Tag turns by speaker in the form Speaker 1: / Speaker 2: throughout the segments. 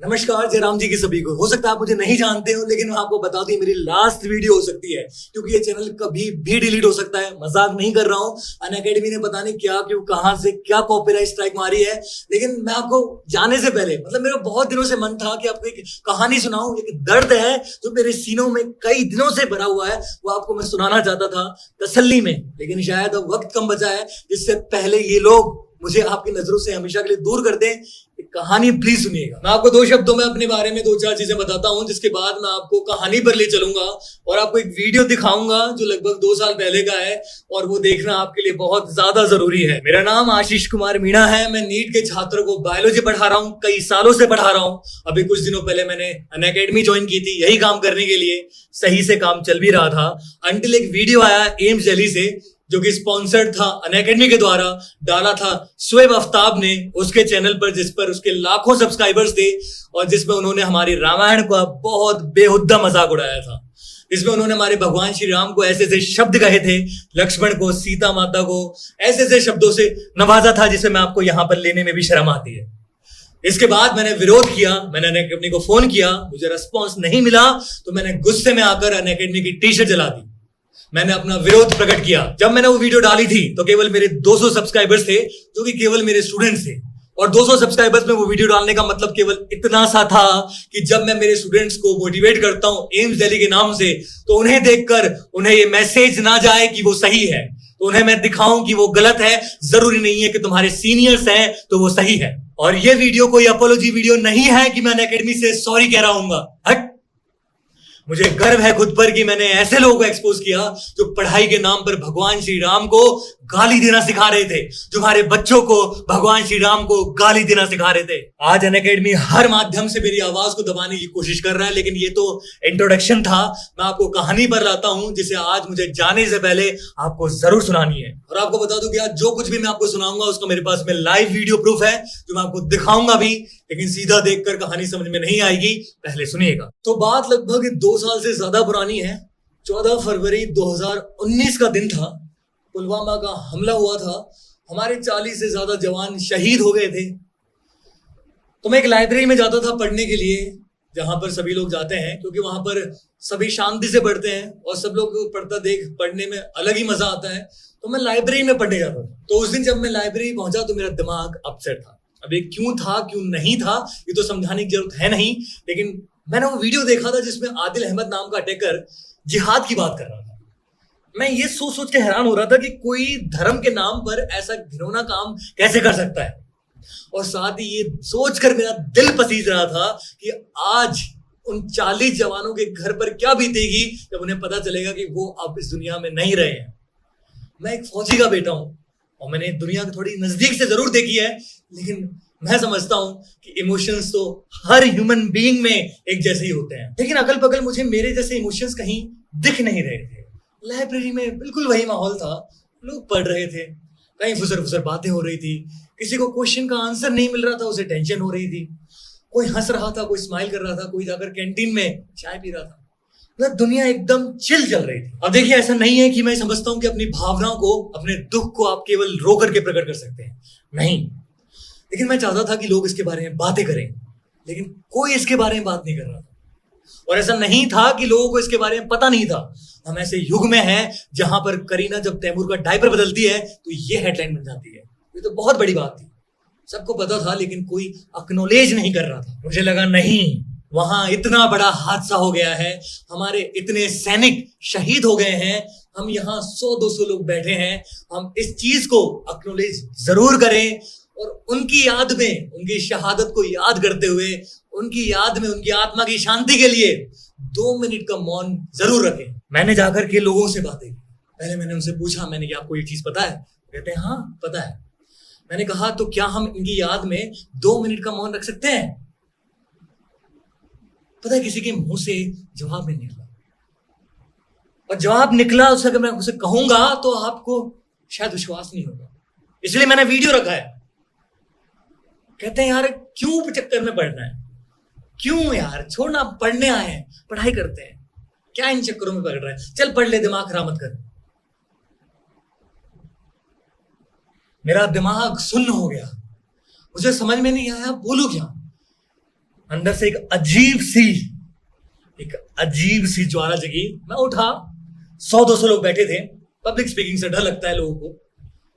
Speaker 1: नमस्कार जयराम जी की सभी को। हो सकता है आप मुझे नहीं जानते हो, लेकिन मैं आपको बता दूं मेरी लास्ट वीडियो हो सकती है, क्योंकि ये चैनल कभी भी डिलीट हो सकता है। मजाक नहीं कर रहा हूं। अनअकैडमी ने पता नहीं क्या क्यों कहां से क्या कॉपीराइट स्ट्राइक मारी है, लेकिन मैं आपको जाने से पहले मेरा बहुत दिनों से मन था कि आपको एक कहानी सुनाऊं। एक दर्द है जो मेरे सीनों में कई दिनों से भरा हुआ है, वो आपको मैं सुनाना चाहता था तसल्ली में, लेकिन शायद अब वक्त कम बचा है, जिससे पहले ये लोग मुझे आपकी नजरों से हमेशा के लिए दूर कर दें। कहानी प्लीज सुनिएगा। मैं आपको दो शब्दों में अपने बारे में दो चार चीजें बताता हूं, जिसके बाद मैं आपको कहानी पर ले चलूंगा और आपको एक वीडियो दिखाऊंगा जो लगभग 2 साल पहले का है, और वो देखना आपके लिए बहुत ज्यादा जरूरी है। मेरा नाम आशीष कुमार मीणा है। मैं नीट के छात्रों को बायोलॉजी पढ़ा रहा हूँ, कई सालों से पढ़ा रहा हूँ। अभी कुछ दिनों पहले मैंने अनअकैडमी ज्वाइन की थी यही काम करने के लिए। सही से काम चल भी रहा था, अंटिल एक वीडियो आया एम्स दिल्ली से, जो कि स्पॉन्सर्ड था अनअकैडमी के द्वारा। डाला था शुएब आफ्ताब ने उसके चैनल पर, जिस पर उसके लाखों सब्सक्राइबर्स थे, और जिसमें उन्होंने हमारी रामायण का बहुत बेहुद्दा मजाक उड़ाया था। इसमें उन्होंने हमारे भगवान श्री राम को ऐसे ऐसे शब्द कहे थे, लक्ष्मण को, सीता माता को ऐसे ऐसे शब्दों से नवाजा था, जिसे मैं आपको यहां पर लेने में भी शर्म आती है। इसके बाद मैंने विरोध किया, मैंने अनअकैडमी को फोन किया, मुझे रिस्पॉन्स नहीं मिला, तो मैंने गुस्से में आकर अनअकैडमी की टी शर्ट जला दी। मैंने अपना विरोध प्रकट किया। जब मैंने वो वीडियो डाली थी तो केवल मेरे 200 सब्सक्राइबर्स थे, जो कि केवल मेरे स्टूडेंट्स थे। और 200 सब्सक्राइबर्स में वो वीडियो डालने का मतलब केवल इतना सा था कि जब मैं मेरे स्टूडेंट्स को मोटिवेट करता हूं एम्स दिल्ली के नाम से, तो उन्हें देखकर उन्हें ये मैसेज ना जाए कि वो सही है, तो उन्हें मैं दिखाऊं कि वो गलत है। जरूरी नहीं है कि तुम्हारे सीनियर्स हैं तो वो सही है। और ये वीडियो कोई अपोलॉजी वीडियो नहीं है कि मैं अनअकैडमी से सॉरी कह रहा हूं। हट, मुझे गर्व है खुद पर कि मैंने ऐसे लोगों को एक्सपोज किया जो पढ़ाई के नाम पर भगवान श्री राम को गाली देना सिखा रहे थे, जो हमारे बच्चों को भगवान श्री राम को गाली देना सिखा रहे थे। आज अनअकैडमी हर माध्यम से मेरी आवाज को दबाने की कोशिश कर रहा है, लेकिन ये तो इंट्रोडक्शन था। मैं आपको कहानी पर लाता हूं, जिसे आज मुझे जाने से पहले आपको जरूर सुनानी है। और आपको बता दूं कि आज जो कुछ भी मैं आपको सुनाऊंगा उसका मेरे पास में लाइव वीडियो प्रूफ है, जो मैं आपको दिखाऊंगा भी, लेकिन सीधा देखकर कहानी समझ में नहीं आएगी, पहले सुनिएगा। तो बात लगभग 2 साल से ज्यादा पुरानी है। 14 फरवरी 2019 का दिन था। पुलवामा का हमला हुआ था। हमारे 40 से ज्यादा जवान शहीद हो गए थे। तो मैं एक लाइब्रेरी में जाता था पढ़ने के लिए, जहां पर सभी लोग जाते हैं, क्योंकि वहां पर सभी शांति से पढ़ते हैं और सब लोग पढ़ता देख पढ़ने में अलग ही मजा आता है। तो मैं लाइब्रेरी में पढ़ने जाता था। तो उस दिन जब मैं लाइब्रेरी पहुंचा तो मेरा दिमाग अपसेट था। अब ये क्यों था क्यों नहीं था ये तो समझाने की जरूरत है नहीं, लेकिन मैंने वो वीडियो देखा था जिसमें आदिल अहमद नाम का अटैकर जिहाद की बात कर रहा था। मैं ये सोच सोच के हैरान हो रहा था कि कोई धर्म के नाम पर ऐसा घिनौना काम कैसे कर सकता है, और साथ ही ये सोचकर मेरा दिल पसीज रहा था कि आज उन 40 जवानों के घर पर क्या बीतेगी जब उन्हें पता चलेगा कि वो अब इस दुनिया में नहीं रहे हैं। मैं एक फौजी का बेटा हूं और मैंने दुनिया को थोड़ी नजदीक से जरूर देखी है, लेकिन मैं समझता हूं कि इमोशंस तो हर ह्यूमन बीइंग में एक जैसे ही होते हैं। लेकिन अगल बगल मुझे मेरे जैसे इमोशंस कहीं दिख नहीं रहे थे। लाइब्रेरी में बिल्कुल वही माहौल था, लोग पढ़ रहे थे, कहीं फुसर फुसर बातें हो रही थी, किसी को क्वेश्चन का आंसर नहीं मिल रहा था, उसे टेंशन हो रही थी, कोई हंस रहा था, कोई स्माइल कर रहा था, कोई जाकर कैंटीन में चाय पी रहा था। दुनिया एकदम चिल चल रही थी। अब देखिए, ऐसा नहीं है कि मैं समझता हूं कि अपनी भावनाओं को, अपने दुख को आप केवल रो करके प्रकट कर सकते हैं, नहीं। लेकिन मैं चाहता था कि लोग इसके बारे में बातें करें, लेकिन कोई इसके बारे में बात नहीं कर रहा था। और ऐसा नहीं था कि लोगों को इसके बारे में पता नहीं था। हम ऐसे युग में हैं जहां पर करीना जब तैमूर का डायपर बदलती है तो ये हेडलाइन बन जाती है। ये तो बहुत बड़ी बात थी, सबको पता था, लेकिन कोई एक्नॉलेज नहीं कर रहा था। मुझे लगा नहीं, वहां इतना बड़ा हादसा हो गया है, हमारे इतने सैनिक शहीद हो गए हैं, हम यहाँ 100-200 लोग बैठे हैं, हम इस चीज को एक्नॉलेज जरूर करें और उनकी याद में, उनकी शहादत को याद करते हुए, उनकी याद में, उनकी आत्मा की शांति के लिए 2 मिनट का मौन जरूर रखें। मैंने जाकर के लोगों से बातें की। पहले मैंने उनसे पूछा, मैंने कि आपको ये चीज पता है? कहते हैं हाँ पता है। मैंने कहा तो क्या हम इनकी याद में 2 मिनट का मौन रख सकते हैं? पता है, किसी के मुंह से जवाब नहीं निकला, और जवाब निकला उससे अगर मैं उसे कहूंगा तो आपको शायद विश्वास नहीं होगा, इसलिए मैंने वीडियो रखा है। कहते हैं यार क्यों चक्कर में पढ़ना है, क्यों यार, छोड़ना, पढ़ने आए हैं, पढ़ाई करते हैं, क्या इन चक्करों में पढ़ रहा है, चल पढ़ ले, दिमाग खराब मत कर। मेरा दिमाग सुन्न हो गया, मुझे समझ में नहीं आया बोलूं क्या। अंदर से एक अजीब सी ज्वाला जगी। मैं उठा, 100-200 लोग बैठे थे। पब्लिक स्पीकिंग से डर लगता है लोगों को,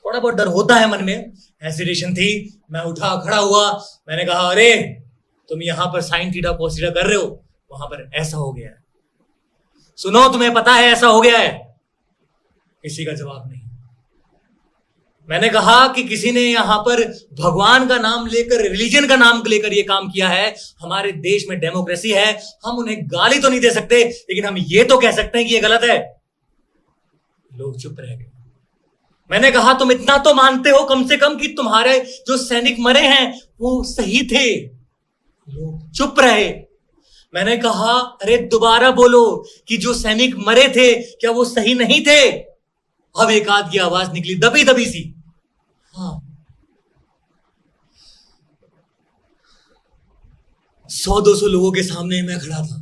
Speaker 1: थोड़ा बहुत डर होता है मन में, हेसिटेशन थी। मैं उठा, खड़ा हुआ, मैंने कहा अरे तुम यहां पर साइन थीटा कोस थीटा कर रहे हो, वहां पर ऐसा हो गया है, सुनो तुम्हें पता है ऐसा हो गया है? किसी का जवाब नहीं। मैंने कहा कि किसी ने यहां पर भगवान का नाम लेकर, रिलीजन का नाम लेकर यह काम किया है। हमारे देश में डेमोक्रेसी है, हम उन्हें गाली तो नहीं दे सकते, लेकिन हम ये तो कह सकते हैं कि यह गलत है। लोग चुप रह गए। मैंने कहा तुम इतना तो मानते हो कम से कम कि तुम्हारे जो सैनिक मरे हैं वो सही थे। लोग चुप रहे। मैंने कहा अरे दोबारा बोलो कि जो सैनिक मरे थे क्या वो सही नहीं थे? अब एक आध की आवाज निकली, दबी दबी सी। हाँ, 100-200 लोगों के सामने मैं खड़ा था।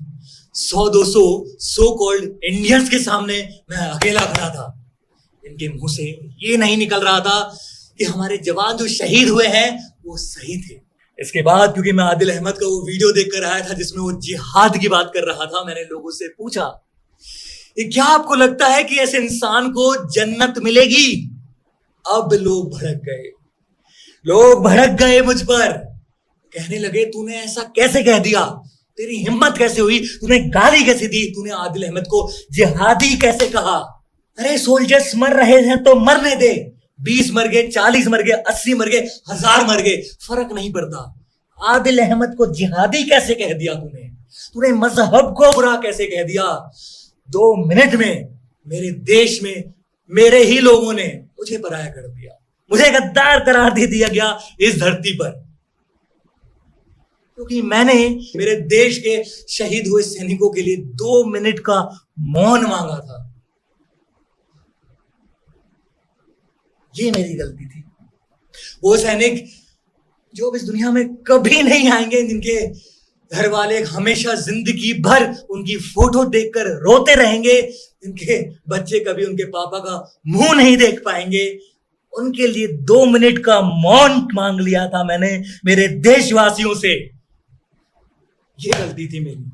Speaker 1: 100-200 सो कॉल्ड इंडियंस के सामने मैं अकेला खड़ा था। इनके मुंह से ये नहीं निकल रहा था कि हमारे जवान जो शहीद हुए हैं वो सही थे। इसके बाद क्योंकि मैं आदिल अहमद का वो वीडियो देखकर आया था जिसमें वो जिहाद की बात कर रहा था, मैंने लोगों से पूछा क्या आपको लगता है कि ऐसे इंसान को जन्नत मिलेगी? अब लोग भड़क गए मुझ पर। कहने लगे तूने ऐसा कैसे कह दिया, तेरी हिम्मत कैसे हुई, तूने गाली कैसे दी, तूने आदिल अहमद को जिहादी कैसे कहा? अरे सोल्जर्स मर रहे हैं तो मरने दे, 20 मर गए, 40 मर गए, 80 मर गए, 1000 मर गए, फर्क नहीं पड़ता। आदिल अहमद को जिहादी कैसे कह दिया तूने मजहब को बुरा कैसे कह दिया? 2 मिनट में मेरे देश में मेरे ही लोगों ने मुझे पराया कर दिया, मुझे गद्दार करार दे दिया गया इस धरती पर, क्योंकि मैंने मेरे देश के शहीद हुए सैनिकों के लिए 2 मिनट का मौन मांगा था। ये मेरी गलती थी। वो सैनिक जो अब इस दुनिया में कभी नहीं आएंगे, जिनके घर वाले हमेशा जिंदगी भर उनकी फोटो देखकर रोते रहेंगे, जिनके बच्चे कभी उनके पापा का मुंह नहीं देख पाएंगे, उनके लिए 2 मिनट का मौन मांग लिया था मैंने मेरे देशवासियों से। ये गलती थी मेरी।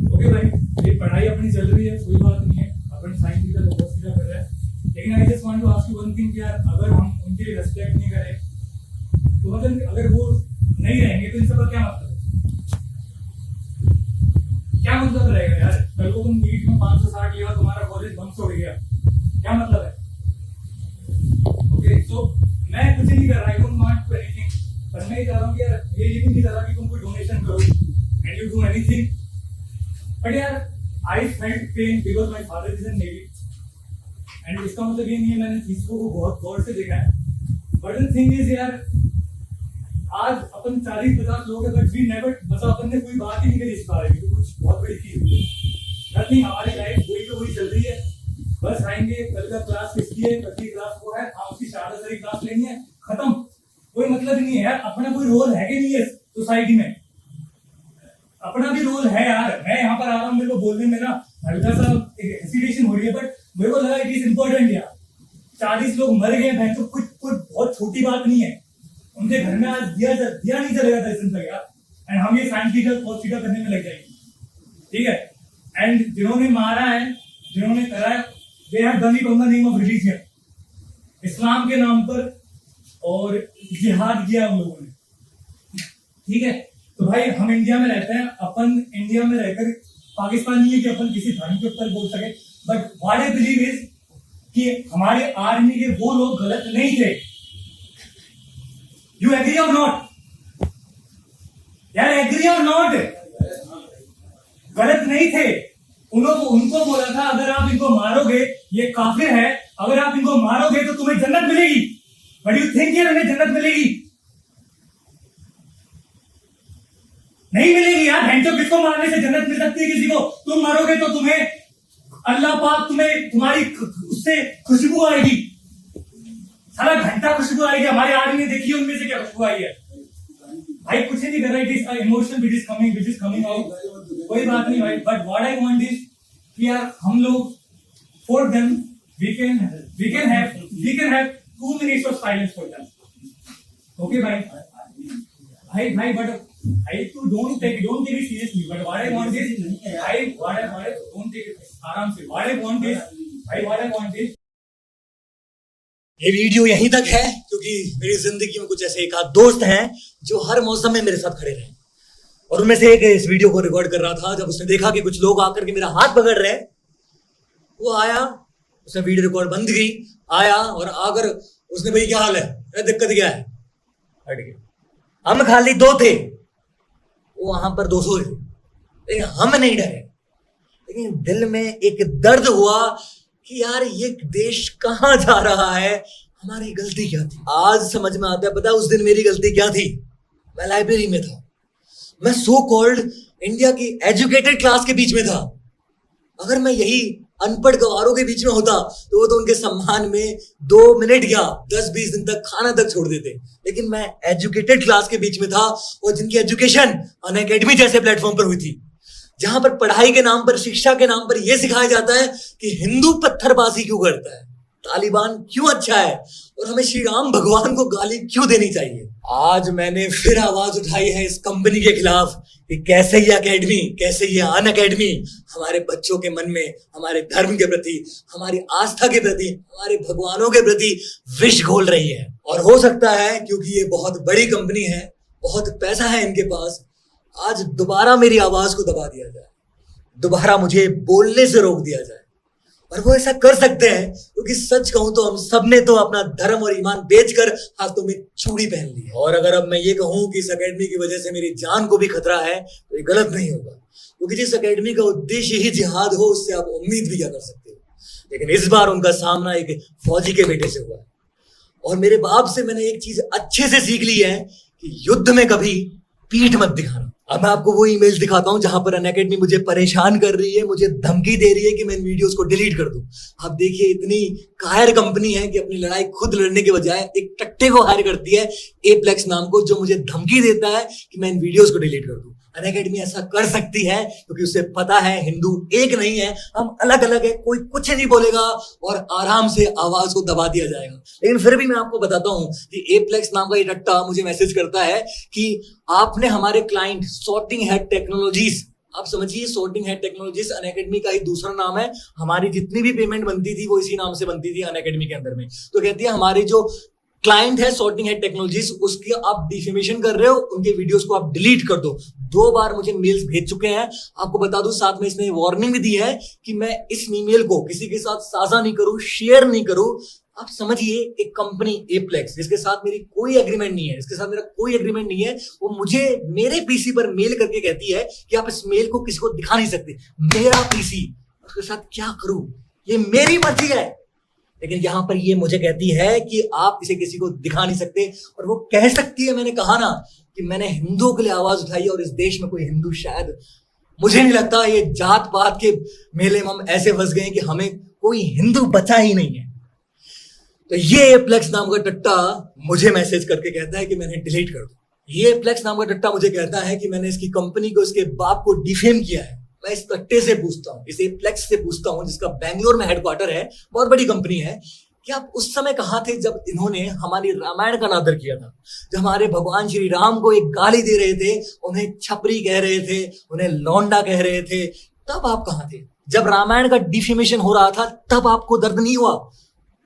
Speaker 2: ओके भाई, ये पढ़ाई अपनी चल रही है, कोई बात नहीं है, अपन साइंस की तरफ फोकस कर रहे हैं। लेकिन I just want to ask you one thing, यार अगर हम उनके लिए रेस्पेक्ट नहीं करें तो मतलब अगर वो नहीं रहेंगे तो इन सब का क्या मतलब है? क्या मतलब रहेगा यार? कल को तुम नीट में 560 लिया, तुम्हारा कॉलेज बंद हो गया, क्या मतलब है? ओके, तो मैं कुछ नहीं कर रहा, I don't want to anything, पर मैं चाह रहा हूँ यार ये भी नहीं कर रहा कि तुम कोई डोनेशन करो and you do anything, but यार I felt pain because my father is in navy and इसका मतलब ये नहीं है मैंने चीजों को बहुत गौर से देखा है, बट द थिंग इज यार आज अपन 40-50 लोग हैं, बट वी नेवर, मतलब अपन ने कोई बात ही नहीं करी इस बारे में, तो कुछ बहुत बड़ी चीज हुई है। नथिंग, हमारी लाइफ वही तो वही चल रही है, बस आएंगे, कल का क्लास किसकी है, कल की क्लास वो है, हाँ उसकी शारदा क्लास लेनी है, खत्म, कोई मतलब ही नहीं है यार। अपना कोई रोल है कि नहीं है सोसाइटी में? अपना भी रोल है यार। मैं यहाँ पर आ रहा हूँ, मेरे को बोलने में ना हल्का सा हेसिटेशन हो रही है, बट मेरे को लगा इट इज इम्पोर्टेंट यार। 40 लोग मर गए हैं, तो कुछ बहुत छोटी बात नहीं है। उनके घर में आज दिया नहीं चलेगा दर्शन तक यार, एंड हम ये साइंस टीचर पोस्ट टीचर करने में लग जाएंगे, ठीक है? एंड जिन्होंने मारा है, जिन्होंने करा है, they have done it on the name of religion, इस्लाम के नाम पर, और जिहाद किया उन लोगों ने, ठीक है? तो भाई हम इंडिया में रहते हैं, अपन इंडिया में रहकर पाकिस्तान नहीं है कि अपन किसी धर्म के ऊपर बोल सके, but what I believe is कि हमारे आर्मी के वो लोग गलत नहीं थे। यू एग्री और नॉट यार? एग्री और नॉट? गलत नहीं थे। उनको बोला था अगर आप इनको मारोगे ये काफिर है, अगर आप इनको मारोगे तो तुम्हें जन्नत मिलेगी, बट यू थिंक यार उन्हें जन्नत मिलेगी? नहीं मिलेगी यार। भैंसों किसको मारने से जन्नत मिल सकती है किसी को? तुम मरोगे तो तुम्हें अल्लाह पाक तुम्हारी उससे खुशबू आएगी, सारा घंटा खुशबू आएगी। हमारे आदमी ने देखी उनमें से क्या खुशबू आई है? भाई कुछ नहीं कर रहा, it is emotion which is coming out, कोई बात नहीं भाई, but what I want is कि यार हम लोग for them we can have 2 minutes of silence for them. Okay, bhai. Bhai, but I too don't take it seriously. But what I want is, don't take it आराम से. What I want is,
Speaker 1: ये video यहीं तक है क्योंकि मेरी जिंदगी में कुछ ऐसे एक आध दोस्त हैं जो हर मौसम में मेरे साथ खड़े रहे और उनमें से एक इस वीडियो को रिकॉर्ड कर रहा था। जब उसने देखा कि कुछ लोग आकर के मेरा हाथ पकड़ रहे हैं, वो आया, उसने वीडियो रिकॉर्ड बंद की, आया और आकर उसने, भाई क्या हाल है, दिक्कत क्या है, हट गया। हम खाली 2 थे, वो वहां पर 200 थे, लेकिन हम नहीं डरे। लेकिन दिल में एक दर्द हुआ कि यार ये देश कहां जा रहा है, हमारी गलती क्या थी। आज समझ में आता है, पता है उस दिन मेरी गलती क्या थी। मैं लाइब्रेरी में था, मैं सो कॉल्ड इंडिया की एजुकेटेड क्लास के बीच में था। अगर मैं यही अनपढ़ गवारों के बीच में होता तो वो तो उनके सम्मान में 2 मिनट या 10-20 दिन तक खाना तक छोड़ देते। लेकिन मैं एजुकेटेड क्लास के बीच में था और जिनकी एजुकेशन अनअकैडमी जैसे प्लेटफॉर्म पर हुई थी, जहां पर पढ़ाई के नाम पर, शिक्षा के नाम पर यह सिखाया जाता है कि हिंदू पत्थरबाजी क्यों करता है, तालिबान क्यों अच्छा है और हमें श्री राम भगवान को गाली क्यों देनी चाहिए। आज मैंने फिर आवाज उठाई है इस कंपनी के खिलाफ कि कैसे ये अकेडमी, कैसे ये अनअकैडमी हमारे बच्चों के मन में हमारे धर्म के प्रति, हमारी आस्था के प्रति, हमारे भगवानों के प्रति विष घोल रही है। और हो सकता है क्योंकि ये बहुत बड़ी कंपनी है, बहुत पैसा है इनके पास, आज दोबारा मेरी आवाज को दबा दिया जाए, दोबारा मुझे बोलने से रोक दिया जाए। और वो ऐसा कर सकते हैं क्योंकि सच कहूं तो हम सबने तो अपना धर्म और ईमान बेचकर हाथों में चूड़ी पहन ली है। और अगर अब मैं ये कहूं कि इस अकेडमी की वजह से मेरी जान को भी खतरा है तो ये गलत नहीं होगा, क्योंकि जिस अकेडमी का उद्देश्य ही जिहाद हो उससे आप उम्मीद भी क्या कर सकते हो। लेकिन इस बार उनका सामना एक फौजी के बेटे से हुआ है और मेरे बाप से मैंने एक चीज अच्छे से सीख ली है कि युद्ध में कभी पीठ मत दिखाना। अब मैं आपको वो ईमेल दिखाता हूं जहां पर अनअकैडमी मुझे परेशान कर रही है, मुझे धमकी दे रही है कि मैं इन वीडियोस को डिलीट कर दूं। आप देखिए, इतनी कायर कंपनी है कि अपनी लड़ाई खुद लड़ने के बजाय एक टट्टे को हायर करती है, एप्लेक्स नाम को, जो मुझे धमकी देता है कि मैं इन वीडियोस को डिलीट कर दूं। अनअकैडमी ऐसा कर सकती है क्योंकि उसे पता है हिंदू एक नहीं है, हम अलग अलग है, कोई कुछ नहीं बोलेगा और आराम से आवाज को दबा दिया जाएगा। लेकिन फिर भी मैं आपको बताता हूं कि एप्लेक्स नाम का ये टट्टा मुझे मैसेज करता है कि आपने हमारे क्लाइंट सॉर्टिंग हेड टेक्नोलॉजीज, आप समझिए सॉर्टिंग हेड टेक्नोलॉजीज अनअकैडमी का ही दूसरा नाम है। हमारी जितनी भी पेमेंट बनती थी वो इसी नाम से बनती थी अनअकैडमी के अंदर में। तो कहती है हमारी जो क्लाइंट है सॉर्टिंग हेड टेक्नोलॉजीज, उसकी आप डिफेमेशन कर रहे हो, उनके वीडियोस को आप डिलीट कर दो। 2 बार मुझे मेल्स भेज चुके हैं। आपको बता दूं, साथ में इसने वार्निंग भी दी है कि मैं इस ईमेल को किसी के साथ साझा नहीं करूं, शेयर नहीं करूं। आप समझिए, एक कंपनी एप्लेक्स जिसके साथ मेरी कोई एग्रीमेंट नहीं है, इसके साथ मेरा कोई एग्रीमेंट नहीं है, वो मुझे मेरे पीसी पर मेल करके कहती है कि आप इस मेल को किसी को दिखा नहीं सकते। मेरा पीसी, उसके साथ क्या करूं, ये मेरी मर्जी है। लेकिन यहां पर ये मुझे कहती है कि आप इसे किसी को दिखा नहीं सकते। और वो कह सकती है, मैंने कहा ना कि मैंने हिंदुओं के लिए आवाज उठाई और इस देश में कोई हिंदू, शायद मुझे नहीं लगता, ये जात पात के मेले में हम ऐसे फंस गए कि हमें कोई हिंदू बचा ही नहीं है। तो ये एप्लेक्स नाम का टट्टा मुझे मैसेज करके कहता है कि मैंने डिलीट कर दो। ये एप्लेक्स नाम का टट्टा मुझे कहता है कि मैंने इसकी कंपनी को, इसके बाप को डिफेम किया है। मैं इस टट्टे से पूछता हूं, इस एप्लेक्स से पूछता हूं जिसका बेंगलोर में हेडक्वार्टर है, बहुत बड़ी कंपनी है, कि आप उस समय कहां थे जब इन्होंने हमारी रामायण का अनादर किया था, जब हमारे भगवान श्री राम को एक गाली दे रहे थे, उन्हें छपरी कह रहे थे, उन्हें लौंडा कह रहे थे, तब आप कहां थे? जब रामायण का डिफेमेशन हो रहा था तब आपको दर्द नहीं हुआ?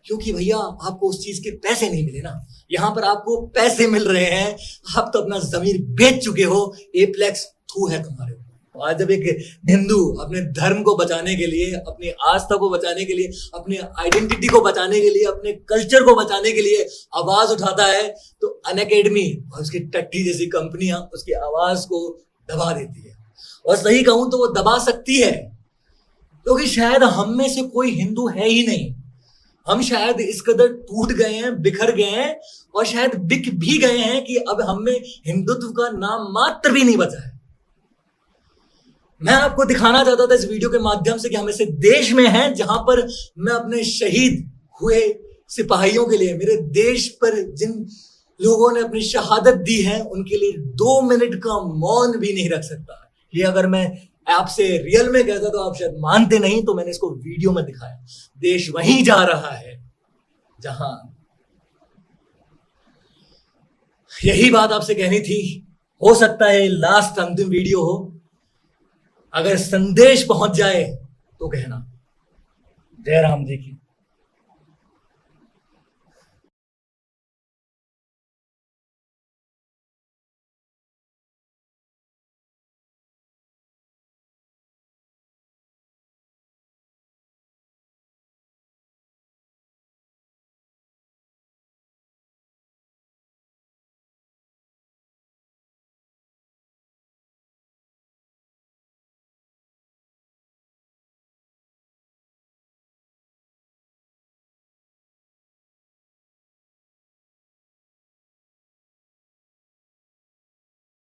Speaker 1: क्योंकि भैया आपको उस चीज के पैसे नहीं मिले ना। यहां पर आपको पैसे मिल रहे हैं, आप तो अपना जमीर बेच चुके हो। एप्लेक्स थू है तुम्हारे ऊपर। आज जब एक हिंदू अपने धर्म को बचाने के लिए, अपनी आस्था को बचाने के लिए, अपनी आइडेंटिटी को बचाने के लिए, अपने कल्चर को बचाने के लिए आवाज उठाता है, तो अनअकैडमी और उसकी टट्टी जैसी कंपनियां उसकी आवाज को दबा देती है। और सही कहूं तो वो दबा सकती है, क्योंकि शायद हम में से कोई हिंदू है ही नहीं। हम शायद इस कदर टूट गए हैं, बिखर गए हैं और शायद बिक भी गए हैं कि अब हम में हिंदुत्व का नाम मात्र भी नहीं बचा है। मैं आपको दिखाना चाहता था इस वीडियो के माध्यम से कि हम ऐसे देश में हैं जहां पर मैं अपने शहीद हुए सिपाहियों के लिए, मेरे देश पर जिन लोगों ने अपनी शहादत दी है, उनके लिए 2 मिनट का मौन भी नहीं रख सकता। ये अगर मैं आपसे रियल में कहता तो आप शायद मानते नहीं, तो मैंने इसको वीडियो में दिखाया। देश वहीं जा रहा है जहां यही बात आपसे कहनी थी। हो सकता है लास्ट अंतिम वीडियो हो, अगर संदेश पहुंच जाए तो कहना। जय राम जी की।